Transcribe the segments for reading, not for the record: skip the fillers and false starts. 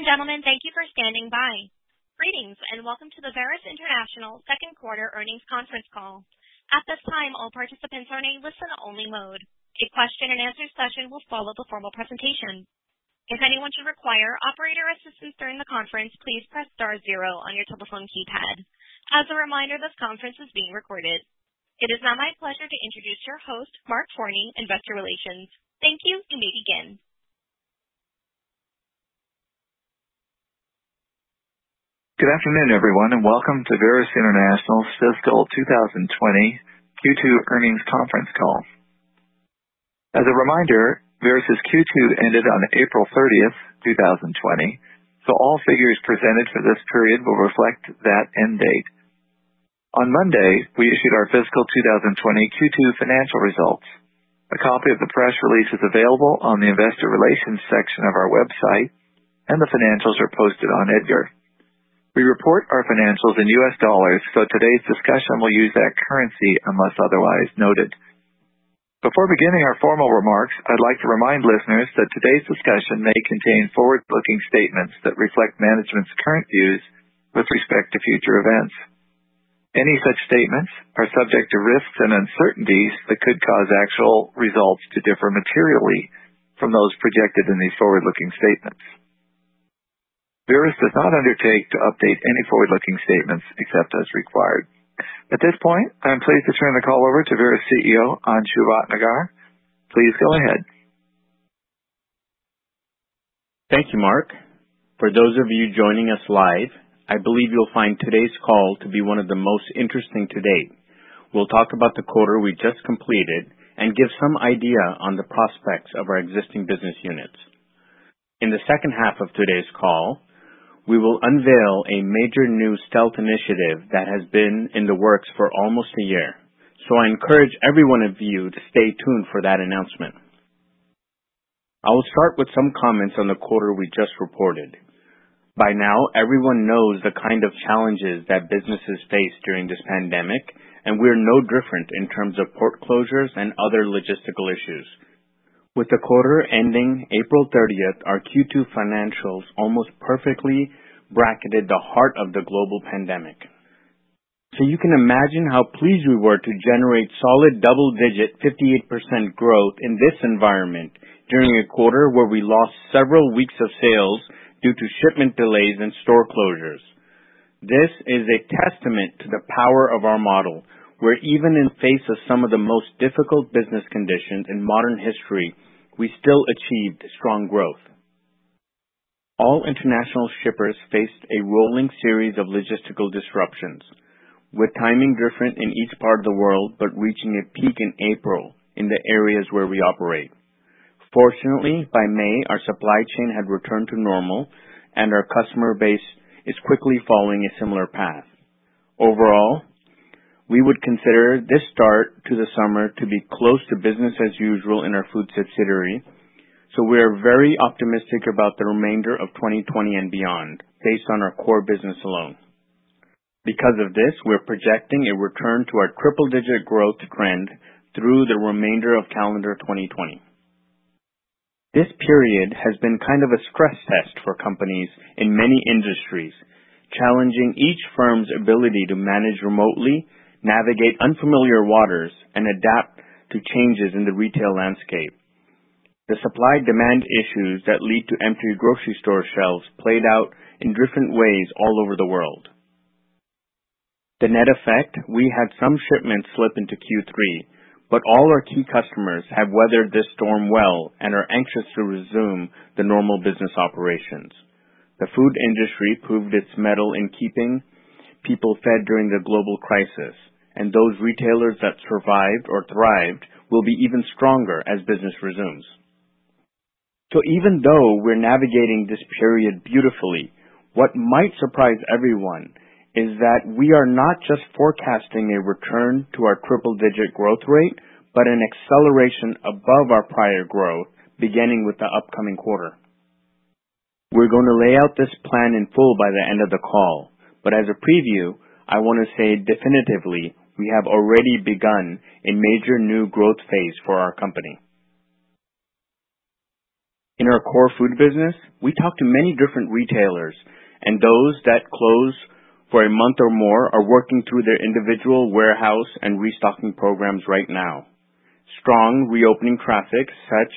Ladies and gentlemen, thank you for standing by. Greetings and welcome to the Verus International second quarter earnings conference call. At this time, all participants are in a listen-only mode. A question-and-answer session will follow the formal presentation. If anyone should require operator assistance during the conference, please press star 0 on your telephone keypad. As a reminder, this conference is being recorded. It is now my pleasure to introduce your host, Mark Forney, Investor Relations. Thank you. You may begin. Good afternoon, everyone, and welcome to Verus International's fiscal 2020 Q2 earnings conference call. As a reminder, Verus's Q2 ended on April 30th, 2020, so all figures presented for this period will reflect that end date. On Monday, we issued our fiscal 2020 Q2 financial results. A copy of the press release is available on the Investor Relations section of our website, and the financials are posted on EDGAR. We report our financials in U.S. dollars, so today's discussion will use that currency unless otherwise noted. Before beginning our formal remarks, I'd like to remind listeners that today's discussion may contain forward-looking statements that reflect management's current views with respect to future events. Any such statements are subject to risks and uncertainties that could cause actual results to differ materially from those projected in these forward-looking statements. Verus does not undertake to update any forward-looking statements except as required. At this point, I am pleased to turn the call over to Verus CEO, Anshu Bhatnagar. Please go ahead. Thank you, Mark. For those of you joining us live, I believe you'll find today's call to be one of the most interesting to date. We'll talk about the quarter we just completed and give some idea on the prospects of our existing business units. In the second half of today's call, we will unveil a major new stealth initiative that has been in the works for almost a year, so I encourage every one of you to stay tuned for that announcement. I will start with some comments on the quarter we just reported. By now, everyone knows the kind of challenges that businesses face during this pandemic, and we're no different in terms of port closures and other logistical issues. With the quarter ending April 30th, our Q2 financials almost perfectly bracketed the heart of the global pandemic. So you can imagine how pleased we were to generate solid double-digit 58% growth in this environment during a quarter where we lost several weeks of sales due to shipment delays and store closures. This is a testament to the power of our model, where even in face of some of the most difficult business conditions in modern history, we still achieved strong growth. All international shippers faced a rolling series of logistical disruptions, with timing different in each part of the world but reaching a peak in April in the areas where we operate. Fortunately, by May, our supply chain had returned to normal, and our customer base is quickly following a similar path. Overall, we would consider this start to the summer to be close to business as usual in our food subsidiary, so we are very optimistic about the remainder of 2020 and beyond, based on our core business alone. Because of this, we're projecting a return to our triple-digit growth trend through the remainder of calendar 2020. This period has been kind of a stress test for companies in many industries, challenging each firm's ability to manage remotely, navigate unfamiliar waters, and adapt to changes in the retail landscape. The supply-demand issues that lead to empty grocery store shelves played out in different ways all over the world. The net effect, we had some shipments slip into Q3, but all our key customers have weathered this storm well and are anxious to resume the normal business operations. The food industry proved its mettle in keeping people fed during the global crisis, and those retailers that survived or thrived will be even stronger as business resumes. So even though we're navigating this period beautifully, what might surprise everyone is that we are not just forecasting a return to our triple-digit growth rate, but an acceleration above our prior growth, beginning with the upcoming quarter. We're going to lay out this plan in full by the end of the call, but as a preview, I want to say definitively we have already begun a major new growth phase for our company. In our core food business, we talk to many different retailers, and those that close for a month or more are working through their individual warehouse and restocking programs right now. Strong reopening traffic, such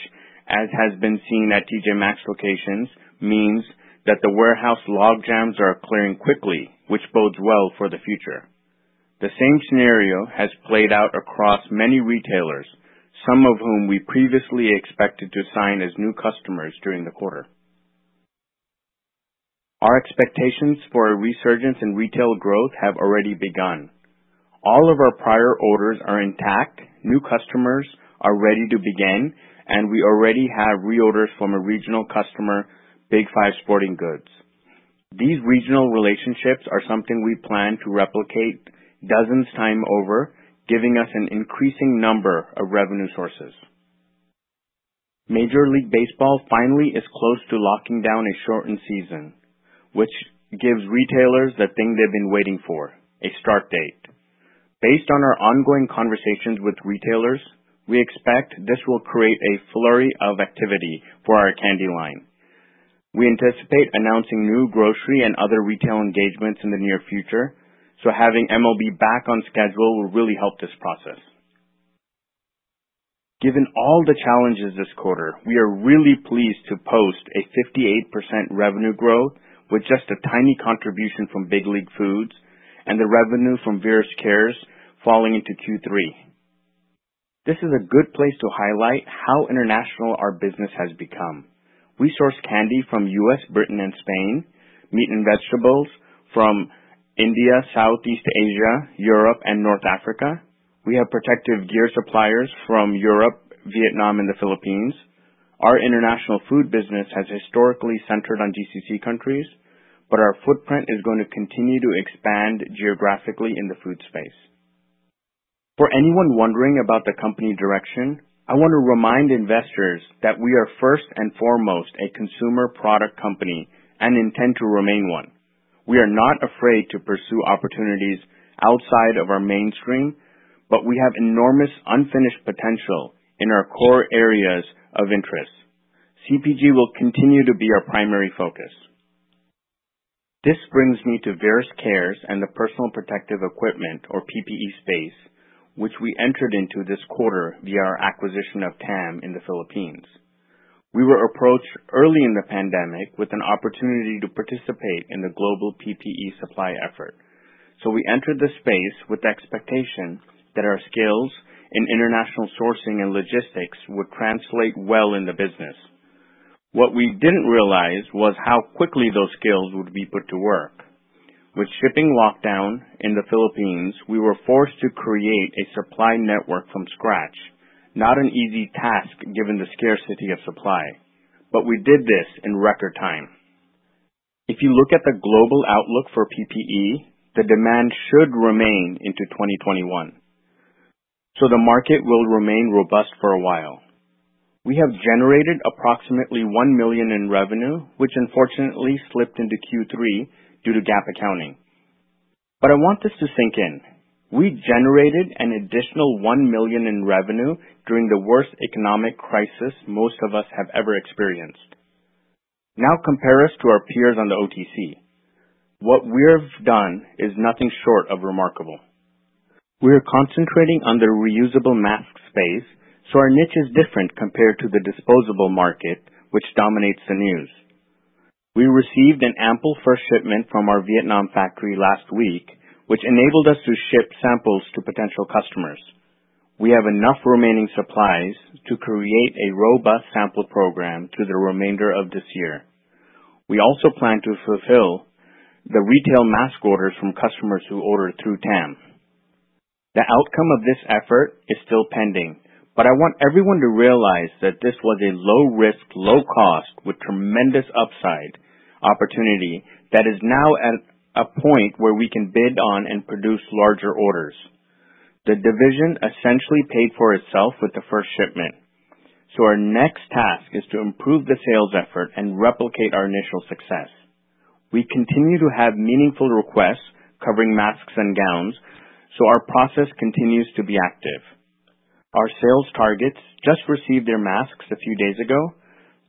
as has been seen at TJ Maxx locations, means that the warehouse log jams are clearing quickly, which bodes well for the future. The same scenario has played out across many retailers, some of whom we previously expected to sign as new customers during the quarter. Our expectations for a resurgence in retail growth have already begun. All of our prior orders are intact, new customers are ready to begin, and we already have reorders from a regional customer, Big 5 Sporting Goods. These regional relationships are something we plan to replicate dozens times over, giving us an increasing number of revenue sources. Major League Baseball finally is close to locking down a shortened season, which gives retailers the thing they've been waiting for, a start date. Based on our ongoing conversations with retailers, we expect this will create a flurry of activity for our candy line. We anticipate announcing new grocery and other retail engagements in the near future, so having MLB back on schedule will really help this process. Given all the challenges this quarter, we are really pleased to post a 58% revenue growth with just a tiny contribution from Big League Foods and the revenue from Verus Cares falling into Q3. This is a good place to highlight how international our business has become. We source candy from US, Britain, and Spain, meat and vegetables from India, Southeast Asia, Europe, and North Africa. We have protective gear suppliers from Europe, Vietnam, and the Philippines. Our international food business has historically centered on GCC countries, but our footprint is going to continue to expand geographically in the food space. For anyone wondering about the company direction, I want to remind investors that we are first and foremost a consumer product company and intend to remain one. We are not afraid to pursue opportunities outside of our mainstream, but we have enormous unfinished potential in our core areas of interest. CPG will continue to be our primary focus. This brings me to Verus Cares and the personal protective equipment, or PPE space, which we entered into this quarter via our acquisition of TAM in the Philippines. We were approached early in the pandemic with an opportunity to participate in the global PPE supply effort. So we entered the space with the expectation that our skills in international sourcing and logistics would translate well in the business. What we didn't realize was how quickly those skills would be put to work. With shipping lockdown in the Philippines, we were forced to create a supply network from scratch. Not an easy task given the scarcity of supply, but we did this in record time. If you look at the global outlook for PPE, the demand should remain into 2021. So the market will remain robust for a while. We have generated approximately $1 million in revenue, which unfortunately slipped into Q3 due to GAAP accounting. But I want this to sink in. We generated an additional $1 million in revenue during the worst economic crisis most of us have ever experienced. Now compare us to our peers on the OTC. What we've done is nothing short of remarkable. We are concentrating on the reusable mask space, so our niche is different compared to the disposable market, which dominates the news. We received an ample first shipment from our Vietnam factory last week, which enabled us to ship samples to potential customers. We have enough remaining supplies to create a robust sample program through the remainder of this year. We also plan to fulfill the retail mask orders from customers who order through TAM. The outcome of this effort is still pending, but I want everyone to realize that this was a low-risk, low-cost, with tremendous upside opportunity that is now at a point where we can bid on and produce larger orders. The division essentially paid for itself with the first shipment. So our next task is to improve the sales effort and replicate our initial success. We continue to have meaningful requests covering masks and gowns, so our process continues to be active. Our sales targets just received their masks a few days ago,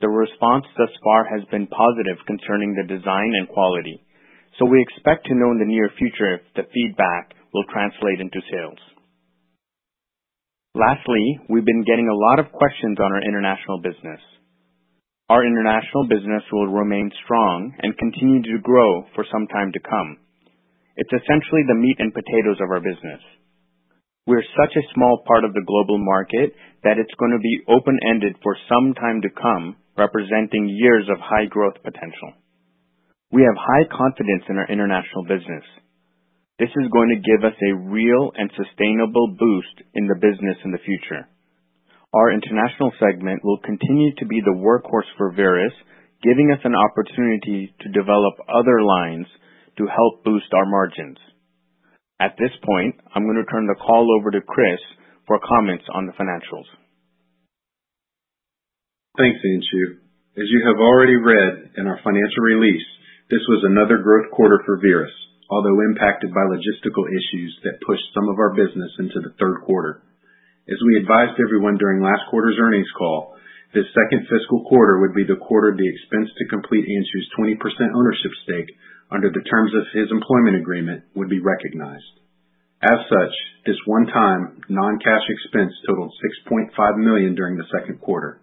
The response thus far has been positive concerning the design and quality, so we expect to know in the near future if the feedback will translate into sales. Lastly, we've been getting a lot of questions on our international business. Our international business will remain strong and continue to grow for some time to come. It's essentially the meat and potatoes of our business. We're such a small part of the global market that it's going to be open-ended for some time to come, representing years of high growth potential. We have high confidence in our international business. This is going to give us a real and sustainable boost in the business in the future. Our international segment will continue to be the workhorse for Verus, giving us an opportunity to develop other lines to help boost our margins. At this point, I'm going to turn the call over to Chris for comments on the financials. Thanks, Anshu. As you have already read in our financial release, this was another growth quarter for Verus, although impacted by logistical issues that pushed some of our business into the third quarter. As we advised everyone during last quarter's earnings call, this second fiscal quarter would be the quarter the expense to complete Anshu's 20% ownership stake under the terms of his employment agreement would be recognized. As such, this one-time non-cash expense totaled $6.5 million during the second quarter.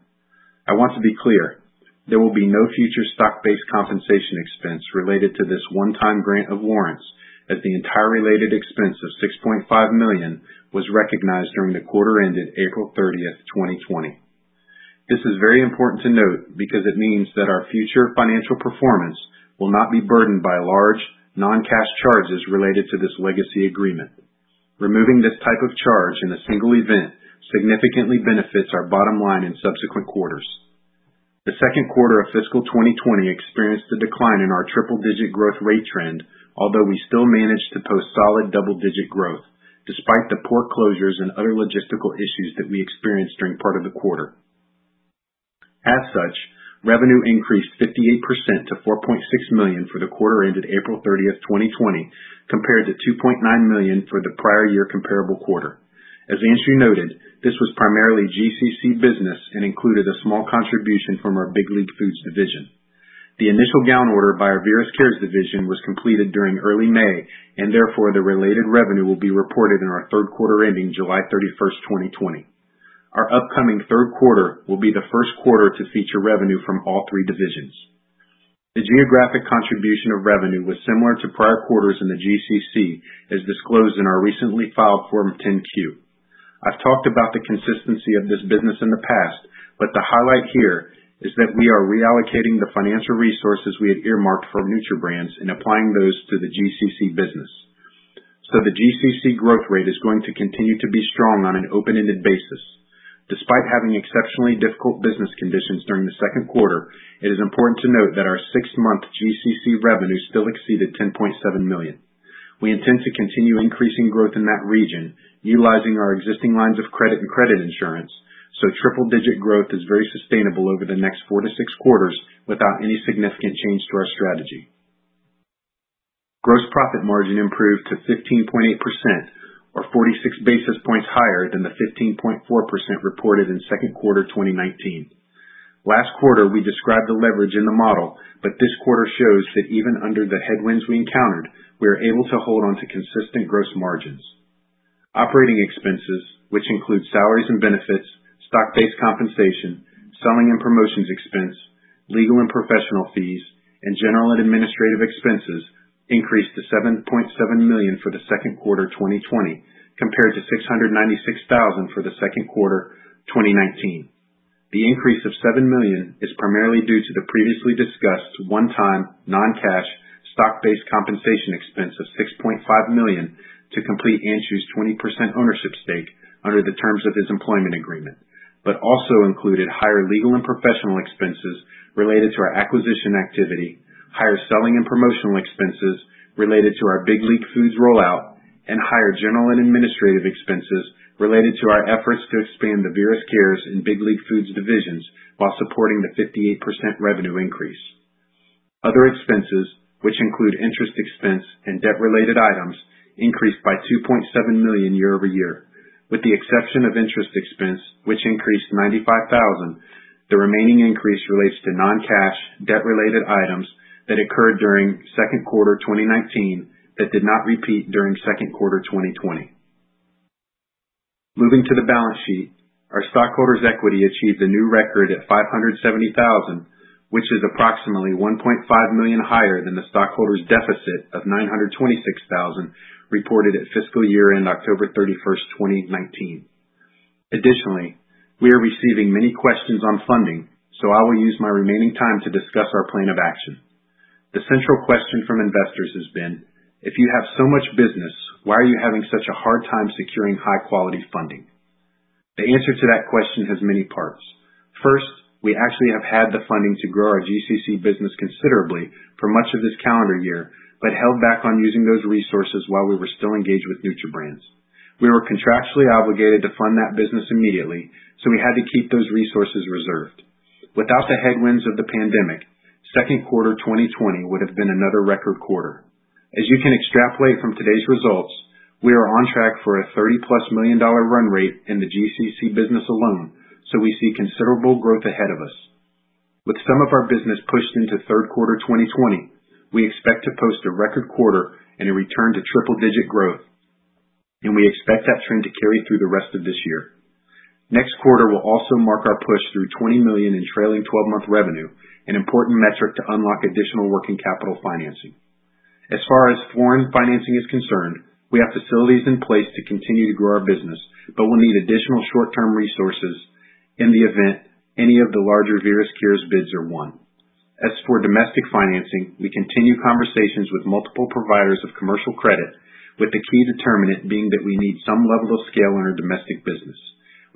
I want to be clear, there will be no future stock-based compensation expense related to this one-time grant of warrants, as the entire related expense of $6.5 million was recognized during the quarter ended April 30th, 2020. This is very important to note because it means that our future financial performance will not be burdened by large, non-cash charges related to this legacy agreement. Removing this type of charge in a single event significantly benefits our bottom line in subsequent quarters. The second quarter of fiscal 2020 experienced a decline in our triple-digit growth rate trend, although we still managed to post solid double-digit growth, despite the port closures and other logistical issues that we experienced during part of the quarter. As such, revenue increased 58% to $4.6 million for the quarter ended April 30th, 2020, compared to $2.9 million for the prior year comparable quarter. As Anshu noted, this was primarily GCC business and included a small contribution from our Big League Foods division. The initial gown order by our Verus Cares division was completed during early May, and therefore the related revenue will be reported in our third quarter ending July 31st, 2020. Our upcoming third quarter will be the first quarter to feature revenue from all three divisions. The geographic contribution of revenue was similar to prior quarters in the GCC, as disclosed in our recently filed Form 10-Q. I've talked about the consistency of this business in the past, but the highlight here is that we are reallocating the financial resources we had earmarked for NutriBrands and applying those to the GCC business. So the GCC growth rate is going to continue to be strong on an open-ended basis. Despite having exceptionally difficult business conditions during the second quarter, it is important to note that our 6-month GCC revenue still exceeded $10.7 million. We intend to continue increasing growth in that region, utilizing our existing lines of credit and credit insurance, so triple-digit growth is very sustainable over the next 4 to 6 quarters without any significant change to our strategy. Gross profit margin improved to 15.8%, or 46 basis points higher than the 15.4% reported in second quarter 2019. Last quarter, we described the leverage in the model, but this quarter shows that even under the headwinds we encountered, we are able to hold on to consistent gross margins. Operating expenses, which include salaries and benefits, stock-based compensation, selling and promotions expense, legal and professional fees, and general and administrative expenses, increased to $7.7 million for the second quarter 2020, compared to $696,000 for the second quarter 2019. The increase of $7 million is primarily due to the previously discussed one-time non-cash stock-based compensation expense of $6.5 million to complete Anshu's 20% ownership stake under the terms of his employment agreement, but also included higher legal and professional expenses related to our acquisition activity, higher selling and promotional expenses related to our Big League Foods rollout, and higher general and administrative expenses related to our efforts to expand the Verus Cares and Big League Foods divisions while supporting the 58% revenue increase. Other expenses, which include interest expense and debt-related items, increased by $2.7 million year over year. With the exception of interest expense, which increased $95,000, The remaining increase relates to non-cash, debt-related items that occurred during second quarter 2019 that did not repeat during second quarter 2020. Moving to the balance sheet, our stockholders' equity achieved a new record at $570,000, which is approximately $1.5 million higher than the stockholders' deficit of $926,000 reported at fiscal year-end October 31st, 2019. Additionally, we are receiving many questions on funding, so I will use my remaining time to discuss our plan of action. The central question from investors has been, if you have so much business, why are you having such a hard time securing high-quality funding? The answer to that question has many parts. First, we actually have had the funding to grow our GCC business considerably for much of this calendar year, but held back on using those resources while we were still engaged with NutraBrands. We were contractually obligated to fund that business immediately, so we had to keep those resources reserved. Without the headwinds of the pandemic, second quarter 2020 would have been another record quarter. As you can extrapolate from today's results, we are on track for a $30+ million run rate in the GCC business alone, so we see considerable growth ahead of us. With some of our business pushed into third quarter 2020, we expect to post a record quarter and a return to triple-digit growth, and we expect that trend to carry through the rest of this year. Next quarter will also mark our push through $20 million in trailing 12-month revenue, an important metric to unlock additional working capital financing. As far as foreign financing is concerned, we have facilities in place to continue to grow our business, but we'll need additional short-term resources in the event any of the larger VRUS Cares bids are won. As for domestic financing, we continue conversations with multiple providers of commercial credit, with the key determinant being that we need some level of scale in our domestic business.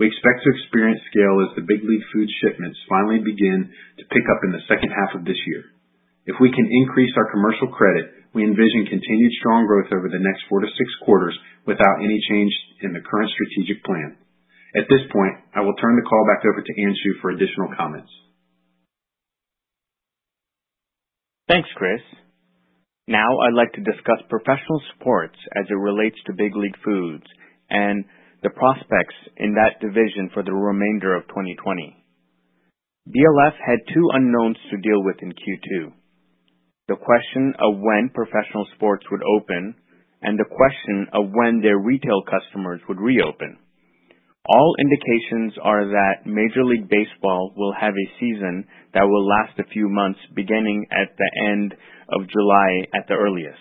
We expect to experience scale as the big league food shipments finally begin to pick up in the second half of this year. If we can increase our commercial credit, we envision continued strong growth over the next 4 to 6 quarters without any change in the current strategic plan. At this point, I will turn the call back over to Anshu for additional comments. Thanks, Chris. Now I'd like to discuss professional sports as it relates to Big League Foods and the prospects in that division for the remainder of 2020. BLF had 2 unknowns to deal with in Q2. The question of when professional sports would open and the question of when their retail customers would reopen. All indications are that Major League Baseball will have a season that will last a few months beginning at the end of July at the earliest.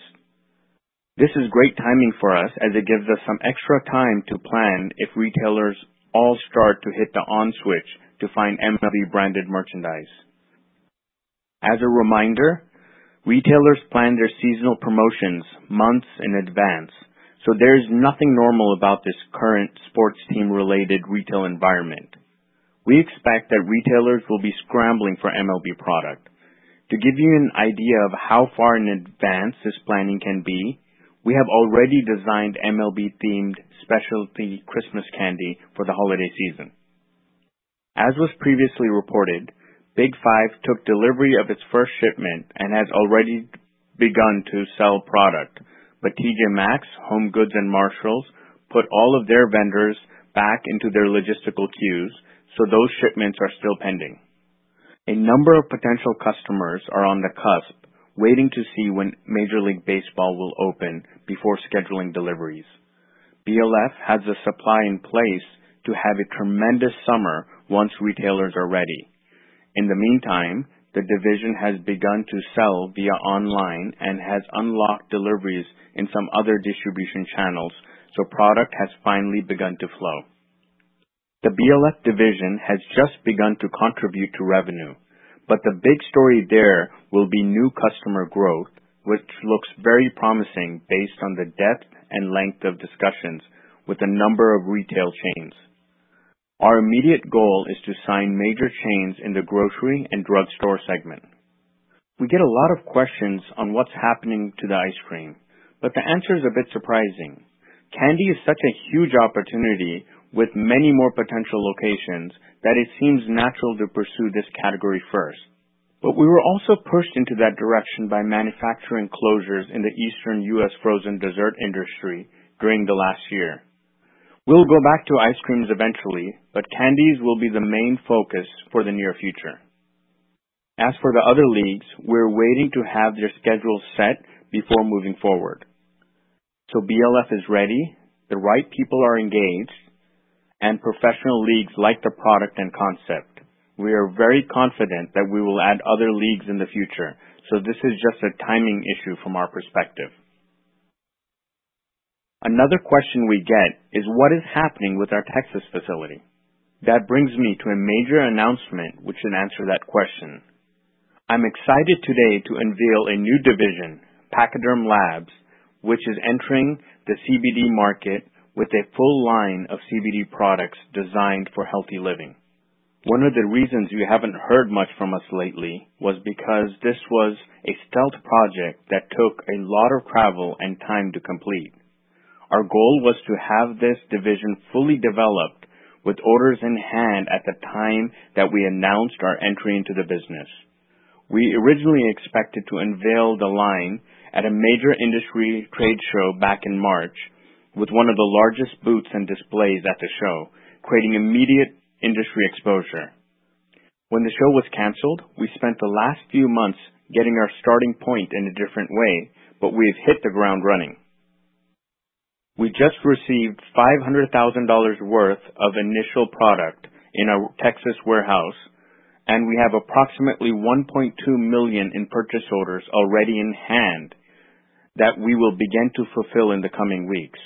This is great timing for us as it gives us some extra time to plan if retailers all start to hit the on switch to find MLB branded merchandise. As a reminder, retailers plan their seasonal promotions months in advance, so there is nothing normal about this current sports team-related retail environment. We expect that retailers will be scrambling for MLB product. To give you an idea of how far in advance this planning can be, we have already designed MLB-themed specialty Christmas candy for the holiday season. As was previously reported, Big 5 took delivery of its first shipment and has already begun to sell product, but TJ Maxx, Home Goods, and Marshalls put all of their vendors back into their logistical queues, so those shipments are still pending. A number of potential customers are on the cusp, waiting to see when Major League Baseball will open before scheduling deliveries. BLF has the supply in place to have a tremendous summer once retailers are ready. In the meantime, the division has begun to sell via online and has unlocked deliveries in some other distribution channels, so product has finally begun to flow. The BLF division has just begun to contribute to revenue, but the big story there will be new customer growth, which looks very promising based on the depth and length of discussions with a number of retail chains. Our immediate goal is to sign major chains in the grocery and drugstore segment. We get a lot of questions on what's happening to the ice cream, but the answer is a bit surprising. Candy is such a huge opportunity with many more potential locations that it seems natural to pursue this category first. But we were also pushed into that direction by manufacturing closures in the eastern U.S. frozen dessert industry during the last year. We'll go back to ice creams eventually, but candies will be the main focus for the near future. As for the other leagues, we're waiting to have their schedules set before moving forward. So BLF is ready, the right people are engaged, and professional leagues like the product and concept. We are very confident that we will add other leagues in the future, so this is just a timing issue from our perspective. Another question we get is what is happening with our Texas facility? That brings me to a major announcement which should answer that question. I'm excited today to unveil a new division, Pachyderm Labs, which is entering the CBD market with a full line of CBD products designed for healthy living. One of the reasons you haven't heard much from us lately was because this was a stealth project that took a lot of travel and time to complete. Our goal was to have this division fully developed with orders in hand at the time that we announced our entry into the business. We originally expected to unveil the line at a major industry trade show back in March with one of the largest booths and displays at the show, creating immediate industry exposure. When the show was canceled, we spent the last few months getting our starting point in a different way, but we've hit the ground running. We just received $500,000 worth of initial product in our Texas warehouse, and we have approximately $1.2 million in purchase orders already in hand that we will begin to fulfill in the coming weeks.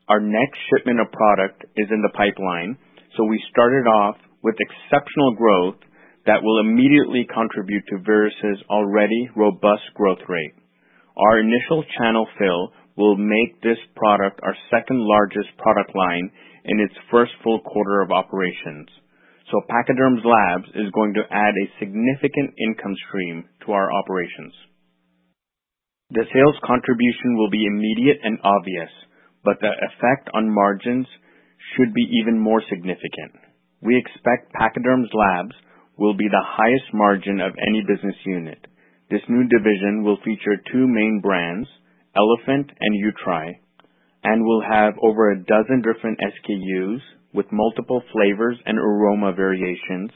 Our next shipment of product is in the pipeline, so we started off with exceptional growth that will immediately contribute to Verus's already robust growth rate. Our initial channel fill will make this product our second largest product line in its first full quarter of operations. So Pachyderm Labs is going to add a significant income stream to our operations. The sales contribution will be immediate and obvious, but the effect on margins should be even more significant. We expect Pachyderm Labs will be the highest margin of any business unit. This new division will feature two main brands, Elephant and Utri, and will have over a dozen different SKUs with multiple flavors and aroma variations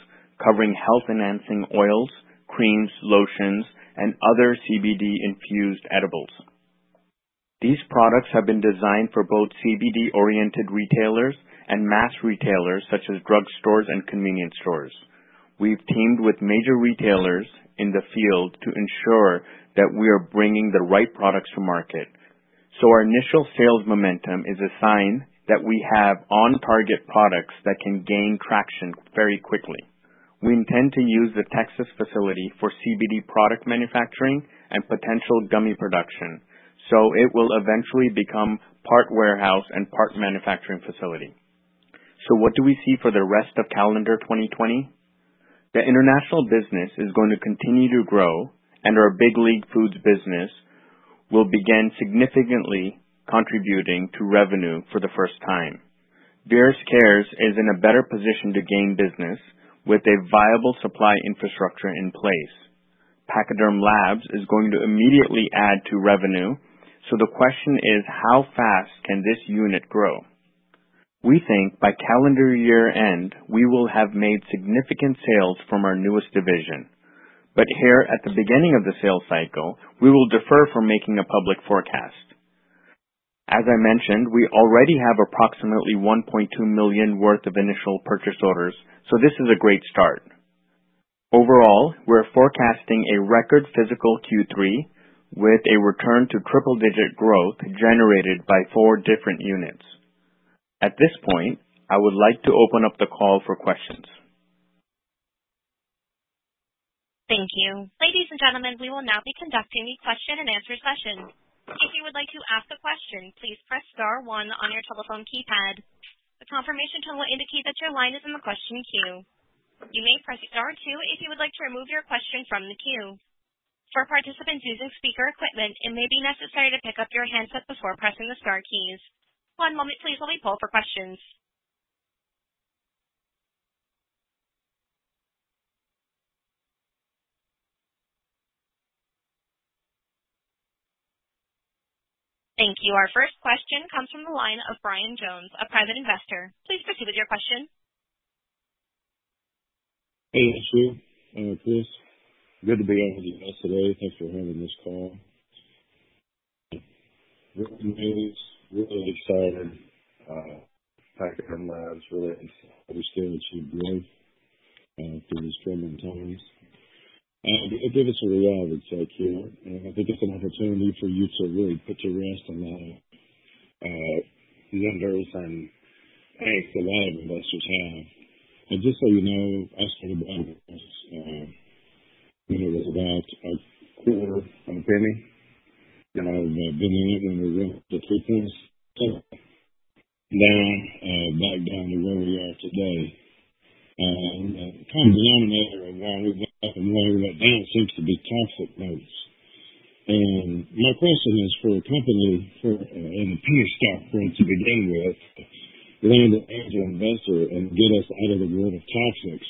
covering health-enhancing oils, creams, lotions, and other CBD-infused edibles. These products have been designed for both CBD-oriented retailers and mass retailers such as drugstores and convenience stores. We've teamed with major retailers in the field to ensure that we are bringing the right products to market. So our initial sales momentum is a sign that we have on-target products that can gain traction very quickly. We intend to use the Texas facility for CBD product manufacturing and potential gummy production, so it will eventually become part warehouse and part manufacturing facility. So what do we see for the rest of calendar 2020? The international business is going to continue to grow, and our Big League Foods business will begin significantly contributing to revenue for the first time. Verus Cares is in a better position to gain business with a viable supply infrastructure in place. Pachyderm Labs is going to immediately add to revenue, so the question is how fast can this unit grow? We think by calendar year end, we will have made significant sales from our newest division. But here at the beginning of the sales cycle, we will defer from making a public forecast. As I mentioned, we already have approximately $1.2 million worth of initial purchase orders, so this is a great start. Overall, we're forecasting a record physical Q3 with a return to triple-digit growth generated by 4 different units. At this point, I would like to open up the call for questions. Thank you. Ladies and gentlemen, we will now be conducting the question and answer session. If you would like to ask a question, please press star 1 on your telephone keypad. The confirmation tone will indicate that your line is in the question queue. You may press star 2 if you would like to remove your question from the queue. For participants using speaker equipment, it may be necessary to pick up your handset before pressing the star keys. One moment, please, while we poll for questions. Thank you. Our first question comes from the line of Brian Jones, a private investor. Please proceed with your question. Hey, Anshu. Chris, good to be on with you guys today. Thanks for having this call. Really excited. Packard Labs really understand achieve growth through these troubling times. And it gave us a reality check here. And I think it's an opportunity for you to really put to rest a lot of lenders and angst a lot of investors have. And just so you know, I started buying this when it was about a quarter of a penny. And I've been in it when we went to 3.7 back down to where we are today. Kind of denominator of why we went up and why we went down seems to be toxic notes. And my question is for a company in the penny stock world to begin with, land an angel investor and get us out of the world of toxics.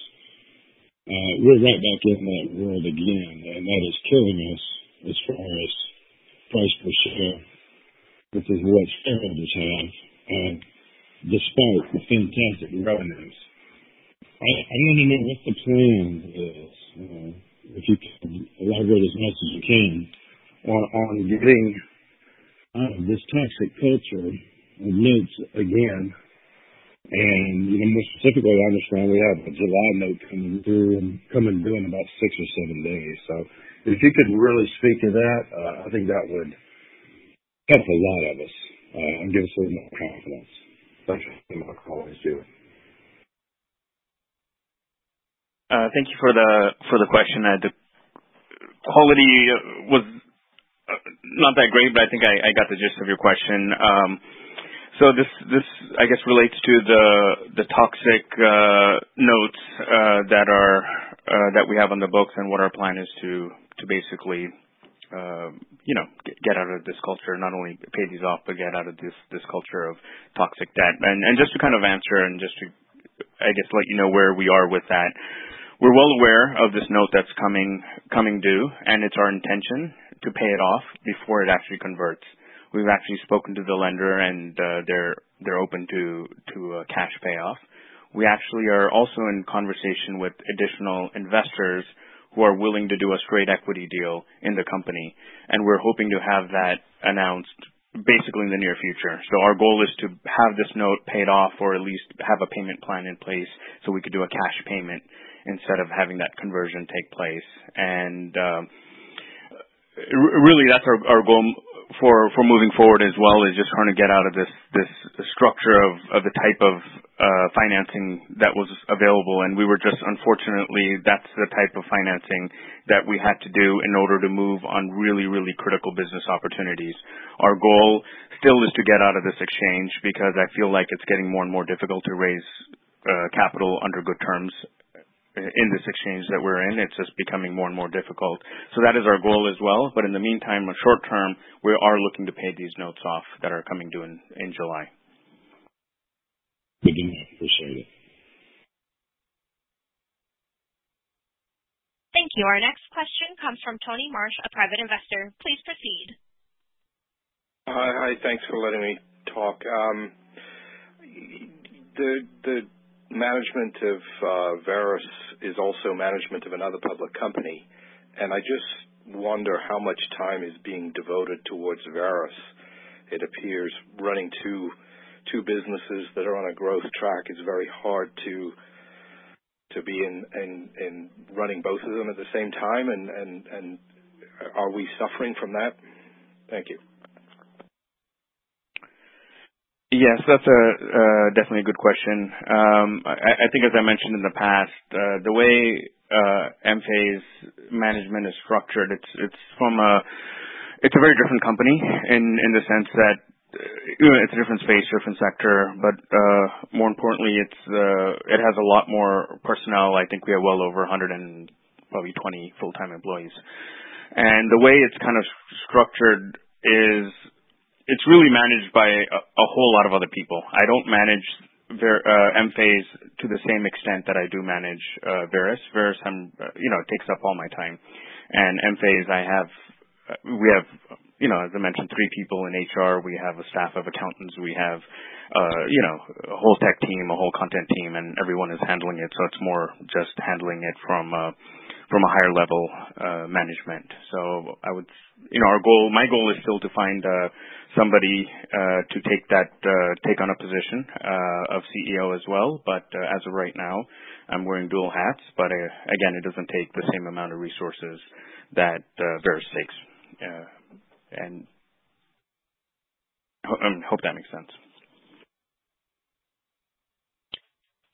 We're right back in that world again, and that is killing us as far as price per share, which is what shareholders have, despite the fantastic revenues. I want to know what the plan is, if you can elaborate as much as you can, on getting out of this toxic culture of notes again. And, more specifically, I understand we have a July note coming through and coming due in about 6 or 7 days. So if you could really speak to that, I think that would help a lot of us and give us a little more confidence. Thanks for my call, Stu. Thank you for the question. The quality was not that great, but I think I got the gist of your question. So this I guess relates to the toxic notes that we have on the books, and what our plan is to basically get out of this culture, not only pay these off, but get out of this culture of toxic debt. And just to kind of answer and just to I guess let you know where we are with that. We're well aware of this note that's coming due, and it's our intention to pay it off before it actually converts. We've actually spoken to the lender, and they're open to a cash payoff. We actually are also in conversation with additional investors who are willing to do a straight equity deal in the company, and we're hoping to have that announced basically in the near future. So our goal is to have this note paid off, or at least have a payment plan in place so we could do a cash payment instead of having that conversion take place. And really that's our goal for moving forward as well, is just trying to get out of this structure of the type of financing that was available. And we were just, unfortunately, that's the type of financing that we had to do in order to move on really, really critical business opportunities. Our goal still is to get out of this exchange, because I feel like it's getting more and more difficult to raise capital under good terms in this exchange that we're in. It's just becoming more and more difficult. So that is our goal as well. But in the meantime, in short term, we are looking to pay these notes off that are coming due in July. Good enough. Appreciate it. Thank you. Our next question comes from Tony Marsh, a private investor. Please proceed. Hi. Thanks for letting me talk. The management of Verus is also management of another public company, and I just wonder how much time is being devoted towards Verus. It appears running two businesses that are on a growth track is very hard to be in running both of them at the same time, and are we suffering from that? Thank you. Yes, that's definitely a good question. I think, as I mentioned in the past, the way MFA's management is structured, it's a very different company in the sense that it's a different space, different sector, but more importantly, it has a lot more personnel. I think we have well over 120 full-time employees, and the way it's kind of structured is, it's really managed by a whole lot of other people. I don't manage MFAs to the same extent that I do manage Verus. Verus, it takes up all my time. And MFAs, we have as I mentioned, 3 people in HR. We have a staff of accountants. We have, a whole tech team, a whole content team, and everyone is handling it. So it's more just handling it from a higher level management. So I would, my goal is still to find somebody to take on a position of CEO as well. But as of right now, I'm wearing dual hats. But again, it doesn't take the same amount of resources that Verus takes. And hope that makes sense.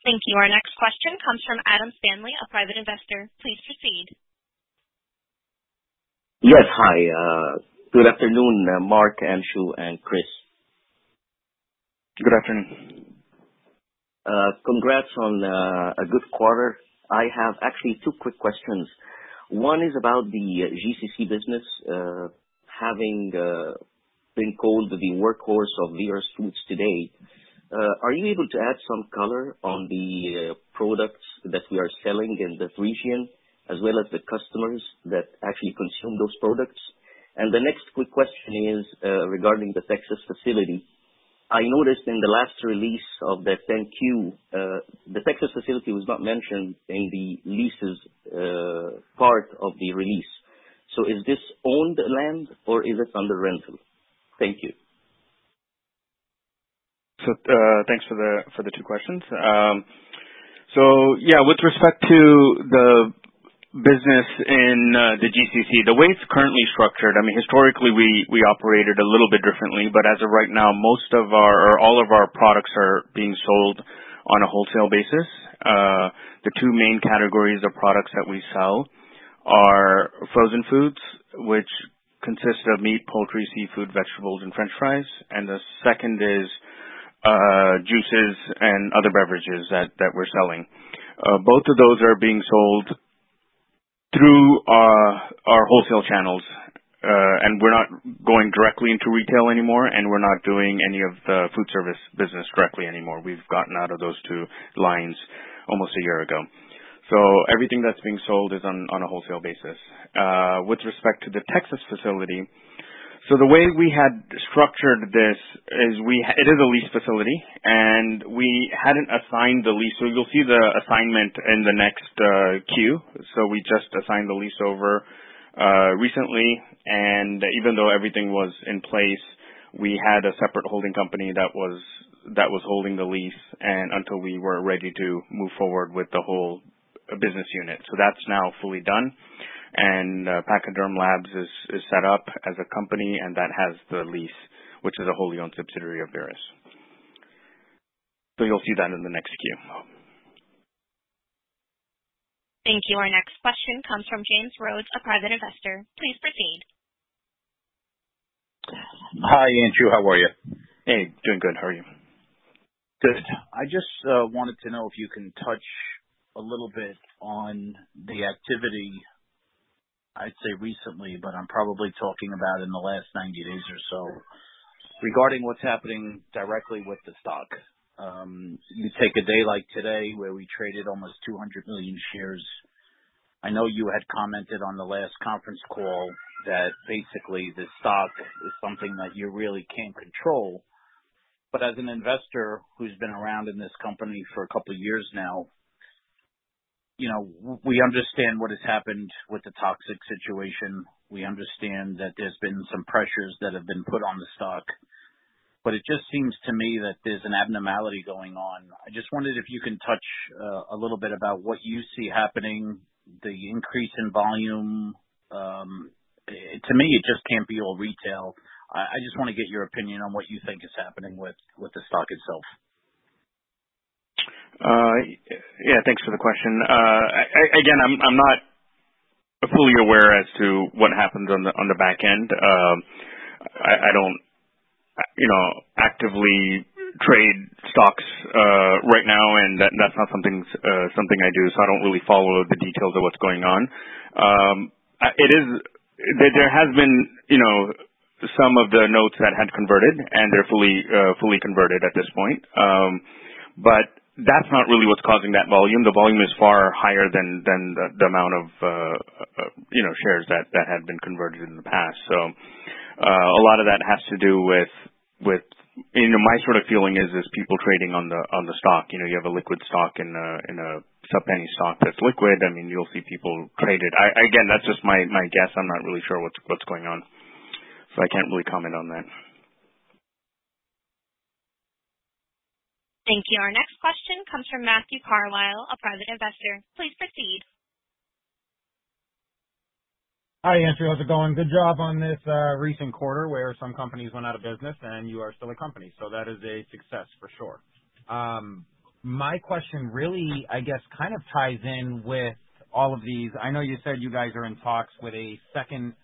Thank you. Our next question comes from Adam Stanley, a private investor. Please proceed. Yes, hi. Good afternoon, Mark, Anshu, and Chris. Good afternoon. Congrats on a good quarter. I have actually 2 quick questions. One is about the GCC business, having been called the workhorse of VRUS Foods today. Are you able to add some color on the products that we are selling in that region, as well as the customers that actually consume those products? And the next quick question is regarding the Texas facility. I noticed in the last release of the 10Q, the Texas facility was not mentioned in the leases part of the release. So is this owned land or is it under rental? Thank you. So thanks for the 2 questions. With respect to the business in the GCC, the way it's currently structured, I mean, historically we operated a little bit differently, but as of right now, all of our products are being sold on a wholesale basis. The 2 main categories of products that we sell are frozen foods, which consist of meat, poultry, seafood, vegetables, and French fries, and the second is juices and other beverages that we're selling. Both of those are being sold through our wholesale channels, and we're not going directly into retail anymore, and we're not doing any of the food service business directly anymore. We've gotten out of those 2 lines almost a year ago. So everything that's being sold is on a wholesale basis. With respect to the Texas facility, so the way we had structured this is it is a lease facility, and we hadn't assigned the lease. So you'll see the assignment in the next queue. So we just assigned the lease over recently, and even though everything was in place, we had a separate holding company that was holding the lease, and until we were ready to move forward with the whole business unit. So that's now fully done. And Pachyderm Labs is set up as a company, and that has the lease, which is a wholly owned subsidiary of Verus. So you'll see that in the next queue. Thank you. Our next question comes from James Rhodes, a private investor. Please proceed. Hi, Anshu. How are you? Hey, doing good. How are you? Good. I just wanted to know if you can touch a little bit on the activity, I'd say recently, but I'm probably talking about in the last 90 days or so, regarding what's happening directly with the stock. You take a day like today where we traded almost 200 million shares. I know you had commented on the last conference call that basically the stock is something that you really can't control. But as an investor who's been around in this company for a couple of years now, we understand what has happened with the toxic situation. We understand that there's been some pressures that have been put on the stock. But it just seems to me that there's an abnormality going on. I just wondered if you can touch a little bit about what you see happening, the increase in volume. To me, it just can't be all retail. I just want to get your opinion on what you think is happening with the stock itself. Yeah, thanks for the question. Again, I'm not fully aware as to what happens on the back end. I don't, actively trade stocks right now, and that's not something I do. So I don't really follow the details of what's going on. There has been, some of the notes that had converted, and they're fully converted at this point. But that's not really what's causing that volume. The volume is far higher than the amount of shares that had been converted in the past. So A lot of that has to do with my sort of feeling is people trading on the stock. You have a liquid stock in a sub-penny stock that's liquid. I mean, you'll see people trade it. Again, that's just my guess. I'm not really sure what's going on, so I can't really comment on that. Thank you. Our next question comes from Matthew Carlisle, a private investor. Please proceed. Hi, Anshu. How's it going? Good job on this recent quarter where some companies went out of business and you are still a company. So that is a success for sure. My question really, I guess, kind of ties in with all of these. I know you said you guys are in talks with a second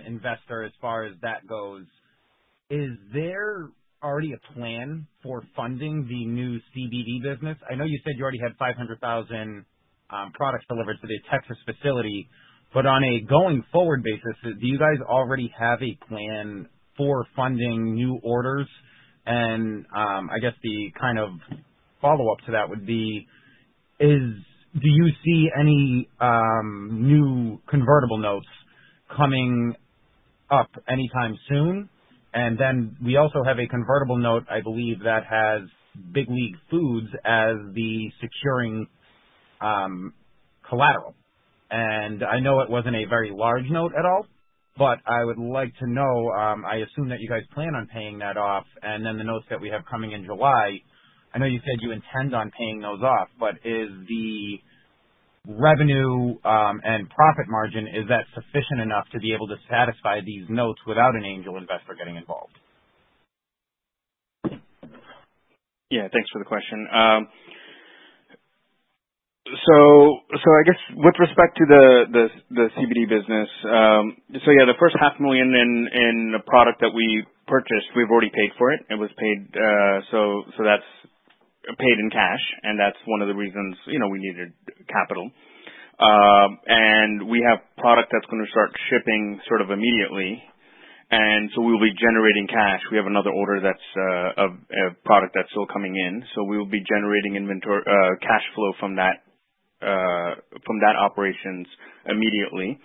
investor as far as that goes. Is there already a plan for funding the new CBD business? I know you said you already had 500,000 products delivered to the Texas facility. But on a going forward basis, do you guys already have a plan for funding new orders? And I guess the kind of follow-up to that would be, do you see any new convertible notes coming up anytime soon? And then we also have a convertible note, I believe, that has Big League Foods as the securing collateral. And I know it wasn't a very large note at all, but I would like to know, I assume that you guys plan on paying that off, and then the notes that we have coming in July, I know you said you intend on paying those off, but is the revenue and profit margin, is that sufficient enough to be able to satisfy these notes without an angel investor getting involved? Yeah, thanks for the question. So I guess with respect to the CBD business, the first $500,000 in the product that we purchased, we've already paid for it. It was paid, so that's paid in cash, and that's one of the reasons we needed capital. And we have product that's going to start shipping sort of immediately, and so we'll be generating cash. We have another order that's a product that's still coming in, so we will be generating inventory cash flow from that operations immediately.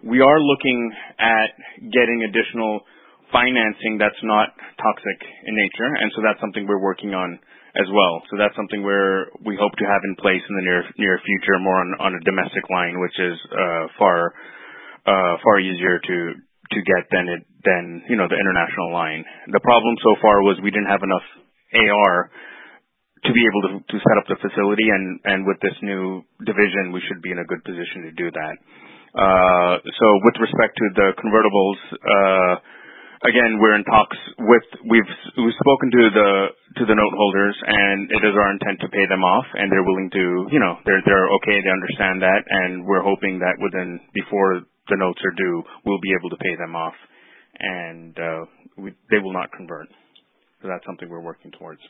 We are looking at getting additional financing that's not toxic in nature, and so that's something we're working on as well. So that's something where we hope to have in place in the near future, more on a domestic line, which is far easier to get than the international line. The problem so far was we didn't have enough AR to be able to set up the facility, and with this new division, we should be in a good position to do that. So with respect to the convertibles, again, we're in talks we've spoken to the note holders, and it is our intent to pay them off, and they're willing to, they're okay, they understand that, and we're hoping that before the notes are due, we'll be able to pay them off, and they will not convert. So that's something we're working towards.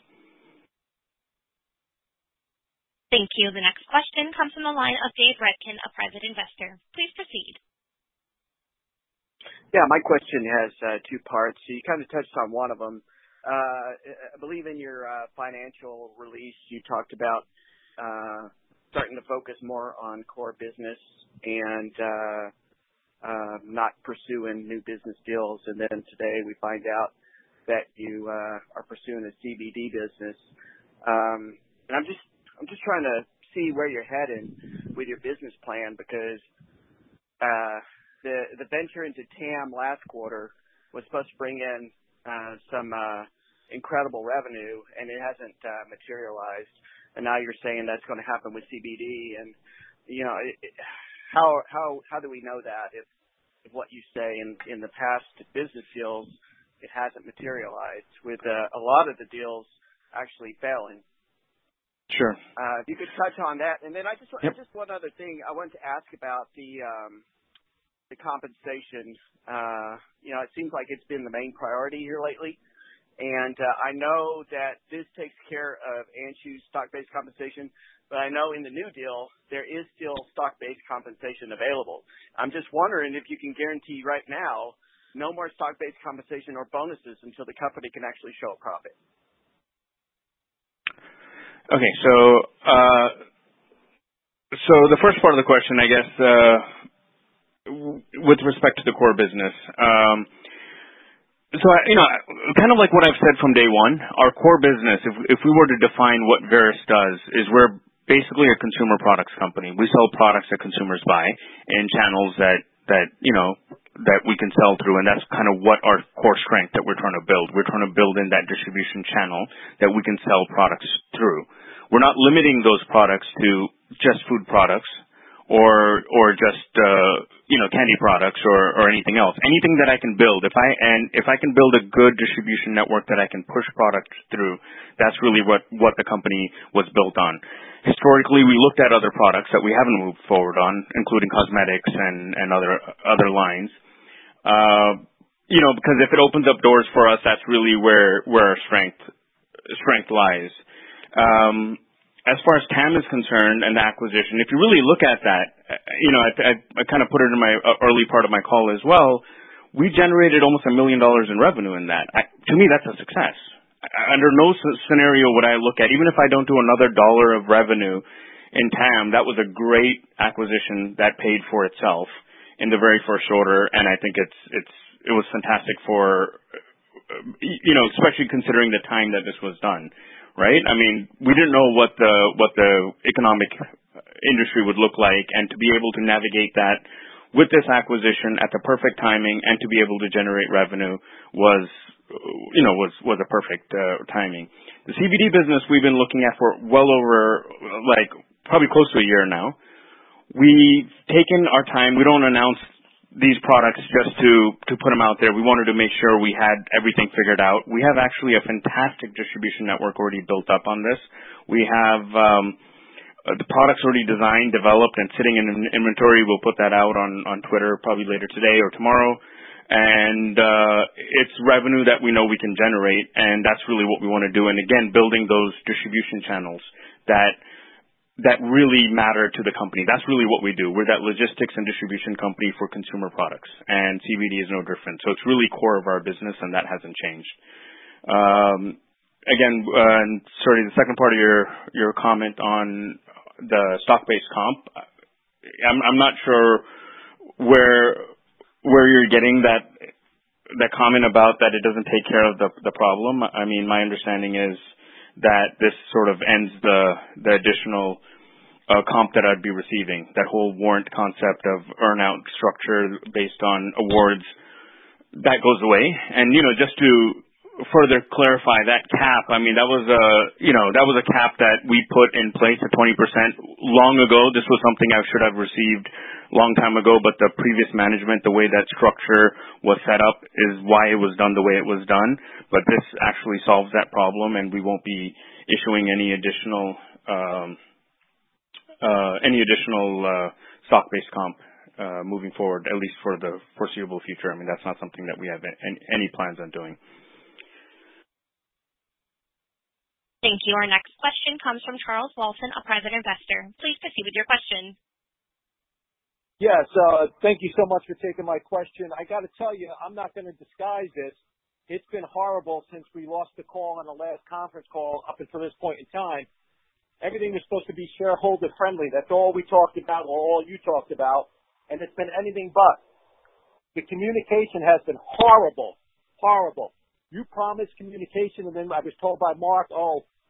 Thank you. The next question comes from the line of Dave Redkin, a private investor. Please proceed. Yeah, my question has two parts. So you kind of touched on one of them. I believe in your financial release, you talked about starting to focus more on core business and not pursuing new business deals. And then today we find out that you are pursuing a CBD business. And I'm just trying to see where you're heading with your business plan, because the venture into TAM last quarter was supposed to bring in some incredible revenue, and it hasn't materialized. And now you're saying that's going to happen with CBD. And how do we know that if what you say in the past business deals, it hasn't materialized, with a lot of the deals actually failing? Sure. If you could touch on that. And then just one other thing I wanted to ask about the compensation. It seems like it's been the main priority here lately. And I know that this takes care of Anshu's stock-based compensation, but I know in the new deal, there is still stock-based compensation available. I'm just wondering if you can guarantee right now no more stock-based compensation or bonuses until the company can actually show a profit. Okay, so the first part of the question, I guess, with respect to the core business, So, kind of like what I've said from day one, our core business, if we were to define what Verus does, is we're basically a consumer products company. We sell products that consumers buy in channels that we can sell through, and that's kind of what our core strength that we're trying to build. We're trying to build in that distribution channel that we can sell products through. We're not limiting those products to just food products or just candy products or anything else. Anything that I can build, if I can build a good distribution network that I can push products through, that's really what the company was built on. Historically, we looked at other products that we haven't moved forward on, including cosmetics and other lines. Because if it opens up doors for us, that's really where our strength lies. As far as TAM is concerned and the acquisition, if you really look at that, I kind of put it in my early part of my call as well. We generated almost $1 million in revenue in that. To me, that's a success. Under no scenario would I look at, even if I don't do another dollar of revenue in TAM, that was a great acquisition that paid for itself in the very first order, and I think it was fantastic for, especially considering the time that this was done. Right? I mean, we didn't know what the economic industry would look like, and to be able to navigate that with this acquisition at the perfect timing and to be able to generate revenue was a perfect timing. The CBD business we've been looking at for well over probably close to a year now. We've taken our time. We don't announce these products just to put them out there. We wanted to make sure we had everything figured out. We have actually a fantastic distribution network already built up on this. We have the products already designed, developed, and sitting in inventory. We'll put that out on Twitter probably later today or tomorrow. And it's revenue that we know we can generate, and that's really what we want to do. And again, building those distribution channels that really matter to the company. That's really what we do. We're that logistics and distribution company for consumer products, and CBD is no different. So it's really core of our business, and that hasn't changed. Again, sorry, the second part of your comment on the stock-based comp, I'm not sure where you're getting that comment about that it doesn't take care of the problem. I mean, my understanding is that this sort of ends the additional comp that I'd be receiving. That whole warrant concept of earn-out structure based on awards, that goes away. And, just to further clarify that cap, I mean, that was a cap that we put in place at 20% long ago. This was something I should have received a long time ago, but the previous management, the way that structure was set up is why it was done the way it was done. But this actually solves that problem, and we won't be issuing any additional stock-based comp moving forward, at least for the foreseeable future. I mean, that's not something that we have any plans on doing. Thank you. Our next question comes from Charles Walton, a private investor. Please proceed with your question. Yes, thank you so much for taking my question. I got to tell you, I'm not going to disguise this. It's been horrible since we lost the call on the last conference call up until this point in time. Everything was supposed to be shareholder friendly. That's all we talked about, or all you talked about, and it's been anything but. The communication has been horrible, horrible. You promised communication, and then I was told by Mark,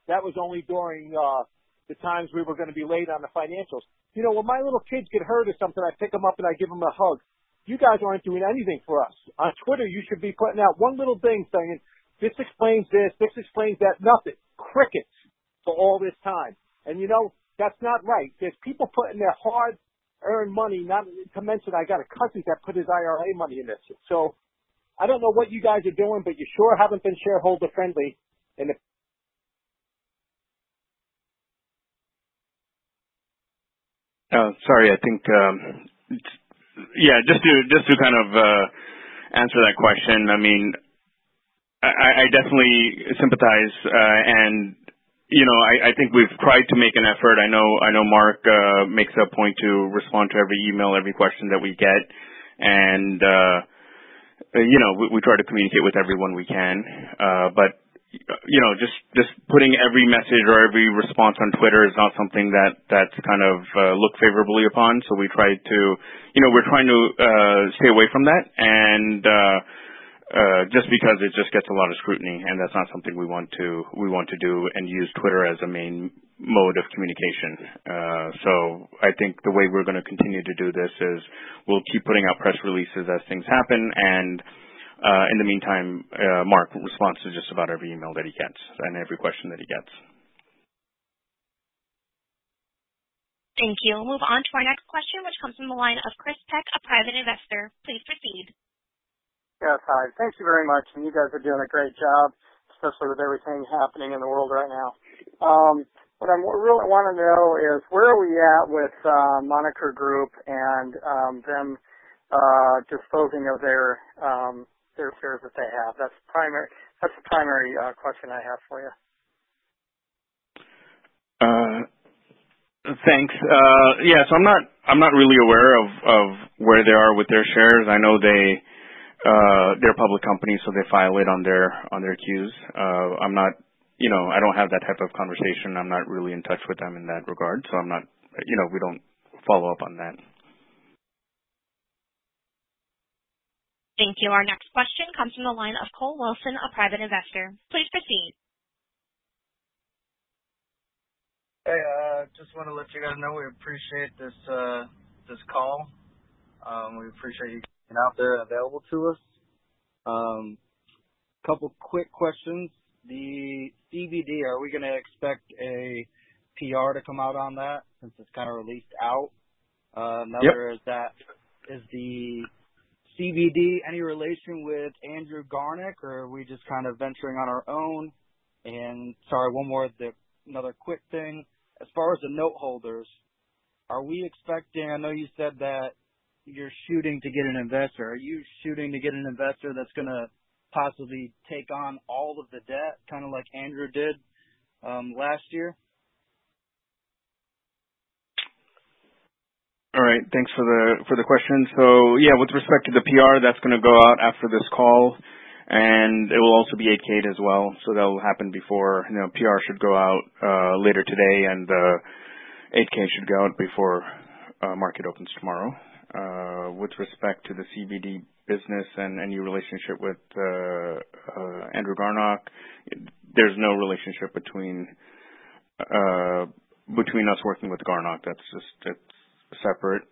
that was only during the times we were going to be late on the financials. When my little kids get hurt or something, I pick them up and I give them a hug. You guys aren't doing anything for us. On Twitter, you should be putting out one little thing saying, this explains this explains that. Nothing. Crickets for all this time. And that's not right. There's people putting their hard-earned money, not to mention I got a cousin that put his IRA money in this. So I don't know what you guys are doing, but you sure haven't been shareholder friendly. And sorry, I think, just to kind of answer that question. I mean, I definitely sympathize, and I think we've tried to make an effort. I know Mark makes a point to respond to every email, every question that we get, and we try to communicate with everyone we can. But just putting every message or every response on Twitter is not something that's kind of looked favorably upon. So we try to, we're trying to stay away from that. And just because it just gets a lot of scrutiny, and that's not something we want to do and use Twitter as a main mode of communication. So I think the way we're going to continue to do this is we'll keep putting out press releases as things happen, and in the meantime, Mark responds to just about every email that he gets and every question that he gets. Thank you. We'll move on to our next question, which comes from the line of Chris Peck, a private investor. Please proceed. Yes, hi. Thank you very much, and you guys are doing a great job, especially with everything happening in the world right now. What I really want to know is where are we at with Moniker Group and them disposing of their shares that they have? That's the primary question I have for you. Thanks. Yeah, so I'm not really aware of where they are with their shares. I know they're a public company, so they file it on their Qs. I'm not, I don't have that type of conversation. I'm not really in touch with them in that regard, so I'm not, we don't follow up on that. Thank you. Our next question comes from the line of Cole Wilson, a private investor. Please proceed. Hey, just want to let you guys know we appreciate this call. We appreciate you getting out there and available to us. Couple quick questions. The CBD, are we going to expect a PR to come out on that since it's kind of released out? Another is the CBD any relation with Andrew Garnick, or are we just kind of venturing on our own? And sorry, one more, another quick thing. As far as the note holders, are we expecting, I know you said that you're shooting to get an investor. Are you shooting to get an investor that's going to possibly take on all of the debt, kind of like Andrew did last year? All right, thanks for the question. So yeah, with respect to the PR, that's going to go out after this call, and it will also be 8K'd as well. So that will happen before, PR should go out later today, and 8K should go out before market opens tomorrow. With respect to the CBD business and any relationship with Andrew Garnock, there's no relationship between us working with Garnock. It's separate.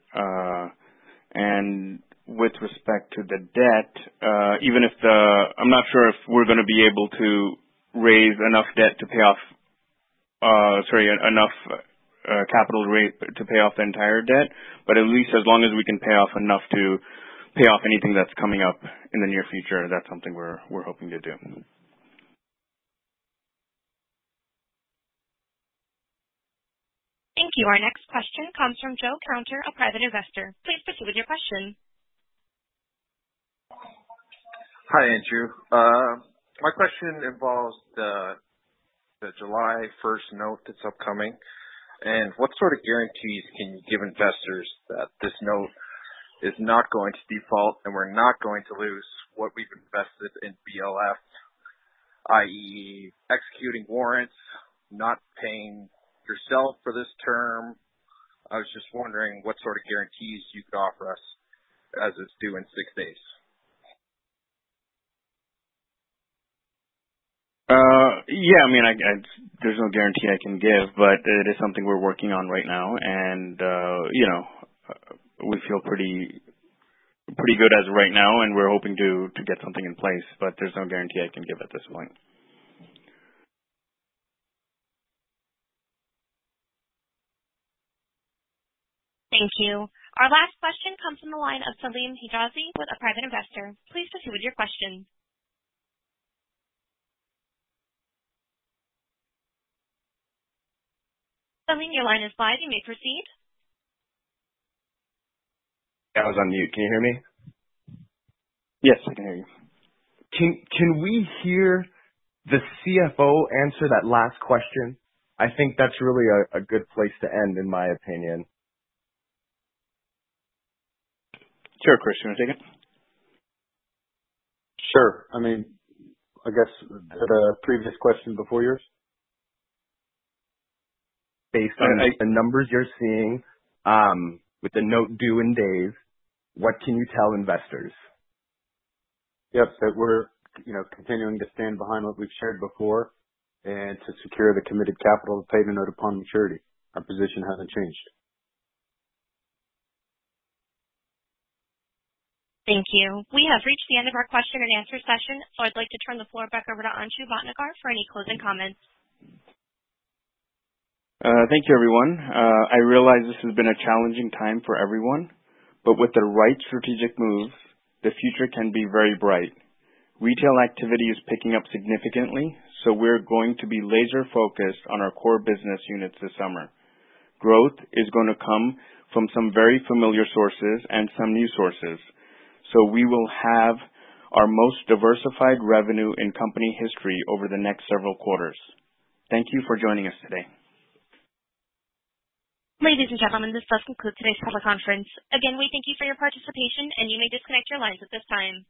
And with respect to the debt, even if I'm not sure if we're going to be able to raise enough debt to pay off, enough capital rate to pay off the entire debt, but at least as long as we can pay off enough to pay off anything that's coming up in the near future, that's something we're hoping to do. Thank you. Our next question comes from Joe Counter, a private investor. Please proceed with your question. Hi, Anshu. My question involves the July 1st note that's upcoming, and what sort of guarantees can you give investors that this note is not going to default and we're not going to lose what we've invested in BLF, i.e. executing warrants, not paying yourself for this term? I was just wondering what sort of guarantees you could offer us as it's due in 6 days. Yeah, I mean, there's no guarantee I can give, but it is something we're working on right now, and we feel pretty good as of right now, and we're hoping to get something in place, but there's no guarantee I can give at this point. Thank you. Our last question comes from the line of Salim Hijazi with a private investor. Please proceed with your question. Salim, your line is live. You may proceed. I was on mute. Can you hear me? Yes, I can hear you. Can we hear the CFO answer that last question? I think that's really a good place to end, in my opinion. Sure, Chris, you want to take it? Sure. I mean, I guess the previous question before yours? Based on the numbers you're seeing, with the note due in days, what can you tell investors? Yep, that we're, continuing to stand behind what we've shared before and to secure the committed capital to pay the note upon maturity. Our position hasn't changed. Thank you. We have reached the end of our question and answer session, so I'd like to turn the floor back over to Anshu Bhatnagar for any closing comments. Thank you, everyone. I realize this has been a challenging time for everyone, but with the right strategic moves, the future can be very bright. Retail activity is picking up significantly, so we're going to be laser focused on our core business units this summer. Growth is going to come from some very familiar sources and some new sources, so we will have our most diversified revenue in company history over the next several quarters. Thank you for joining us today. Ladies and gentlemen, this does conclude today's teleconference. Again, we thank you for your participation, and you may disconnect your lines at this time.